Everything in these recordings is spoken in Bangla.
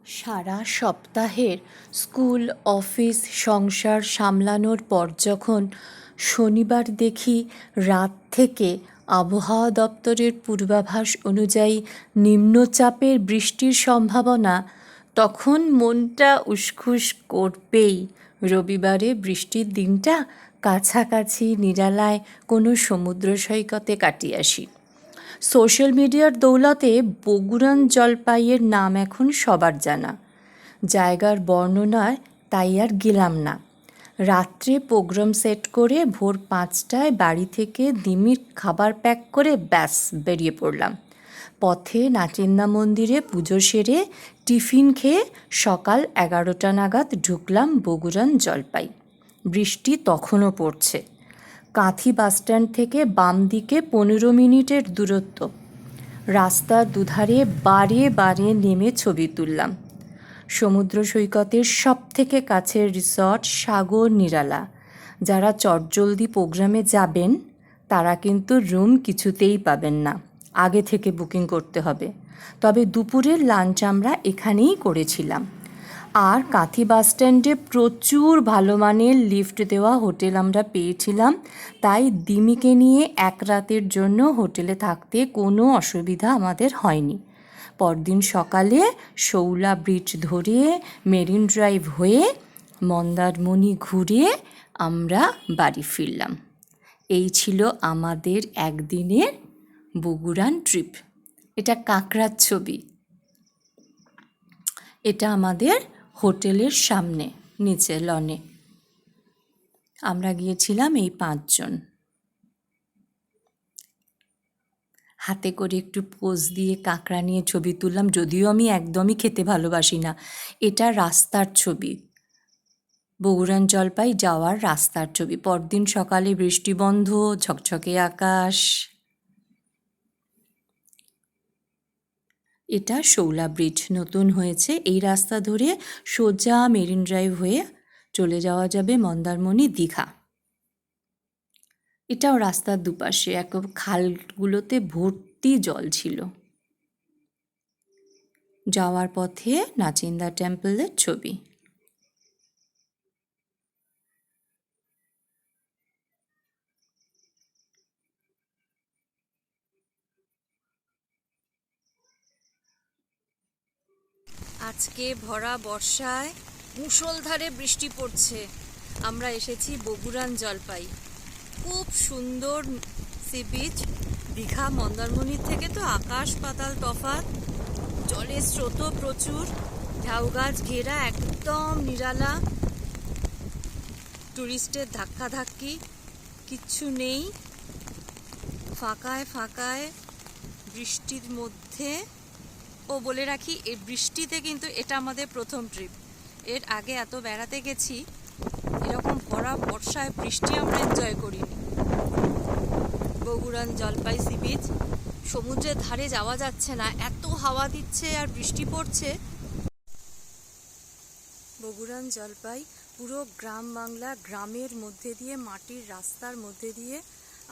সারা সপ্তাহের স্কুল অফিস সংসার সামলানোর পর যখন শনিবার দেখি রাত থেকে আবহাওয়া দপ্তরের পূর্বাভাস অনুযায়ী নিম্নচাপের বৃষ্টির সম্ভাবনা, তখন মনটা উসখুস করবেই। রবিবারে বৃষ্টির দিনটা কাছাকাছি নিরালায় কোনো সমুদ্র সৈকতে কাটিয়ে আসি। সোশ্যাল মিডিয়ার দৌলতে বগুড়ান জলপাইয়ের নাম এখন সবার জানা। জায়গার বর্ণনায় তাই আর গেলাম না। রাত্রে প্রোগ্রাম সেট করে ভোর 5টায় বাড়ি থেকে দিমির খাবার প্যাক করে ব্যাস বেরিয়ে পড়লাম। পথে নাচিন্দা মন্দিরে পুজো সেরে টিফিন খেয়ে সকাল 11টা নাগাদ ঢুকলাম বগুড়ান জলপাই। বৃষ্টি তখনও পড়ছে। কাঁথি বাসস্ট্যান্ড থেকে বাম দিকে 15 মিনিটের দূরত্ব। রাস্তার দুধারে বারে বারে নেমে ছবি তুললাম। সমুদ্র সৈকতের সবথেকে কাছের রিসর্ট সাগর নিরালা। যারা চটজলদি প্রোগ্রামে যাবেন তারা কিন্তু রুম কিছুতেই পাবেন না, আগে থেকে বুকিং করতে হবে। তবে দুপুরের লাঞ্চ আমরা এখানেই করেছিলাম। আর কাঁথি বাসস্ট্যান্ডে প্রচুর ভালো মানের লিফট দেওয়া হোটেল আমরা পেয়েছিলাম, তাই দিমিকে নিয়ে এক রাতের জন্য হোটেলে থাকতে কোনো অসুবিধা আমাদের হয়নি। পরদিন সকালে শৌলা ব্রিজ ধরে মেরিন ড্রাইভ হয়ে মন্দারমণি ঘুরে আমরা বাড়ি ফিরলাম। এই ছিল আমাদের একদিনের বগুড়ান ট্রিপ। এটা কাঁকড়ার ছবি। এটা আমাদের হোটেলের সামনে নিচে লনে। আমরা গিয়েছিলাম এই 5 জন। হাতে করে একটু পোজ দিয়ে কাঁকড়া নিয়ে ছবি তুললাম, যদিও আমি একদমই খেতে ভালোবাসি না। এটা রাস্তার ছবি, বগুড়ান জলপাই যাওয়ার রাস্তার ছবি। পরদিন সকালে বৃষ্টি বন্ধ, ঝকঝকে আকাশ। এটা শৌলা ব্রিজ নতুন হয়েছে। এই রাস্তা ধরে সোজা মেরিন ড্রাইভ হয়ে চলে যাওয়া যাবে মন্দারমণি দীঘা। এটাও রাস্তার দুপাশে এক খালগুলোতে ভর্তি জল ছিল। যাওয়ার পথে নাচিন্দা টেম্পলের ছবি। আজকে ভরা বর্ষায় মুষলধারে বৃষ্টি পড়ছে। আমরা এসেছি বগুড়ান জলপাই। খুব সুন্দর সি বিচ। দীঘা মন্দারমণির থেকে তো আকাশ পাতাল তফাৎ। জলের স্রোতও প্রচুর, ঝাউ গাছ ঘেরা, একদম নিরালা। টুরিস্টের ধাক্কাধাক্কি কিচ্ছু নেই। ফাঁকায় ফাঁকায় বৃষ্টির মধ্যে। ও বলে রাখি, এই বৃষ্টিতে কিন্তু এটা আমাদের প্রথম ট্রিপ। এর আগে এত বেড়াতে গেছি, এরকম ভরা বর্ষায় বৃষ্টি আমরা এনজয় করিনি। বগুড়ান জলপাই সি বিচ। সমুদ্রের ধারে যাওয়া যাচ্ছে না, এত হাওয়া দিচ্ছে আর বৃষ্টি পড়ছে। বগুড়ান জলপাই পুরো গ্রাম বাংলা, গ্রামের মধ্যে দিয়ে, মাটির রাস্তার মধ্যে দিয়ে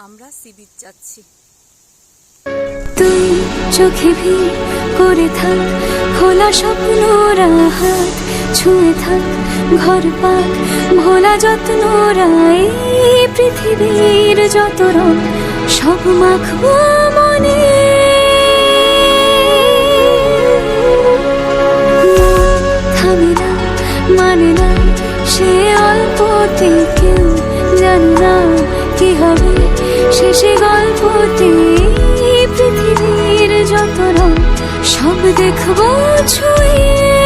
আমরা সি বিচ যাচ্ছি। তুই চোখে ভিড় করে থাক, খোলা স্বপ্নরা হাত ছুঁয়ে থাক, ঘর পাক ভোলা যত্নরা, এই পৃথিবীর যত রং সব মাখবো মনে। থামে না, মানে না, সে অল্পতে কেউ জানে না কি হবে শেষে গল্পতে। পৃথিবীর যত রং সব দেখবো ছুঁয়ে।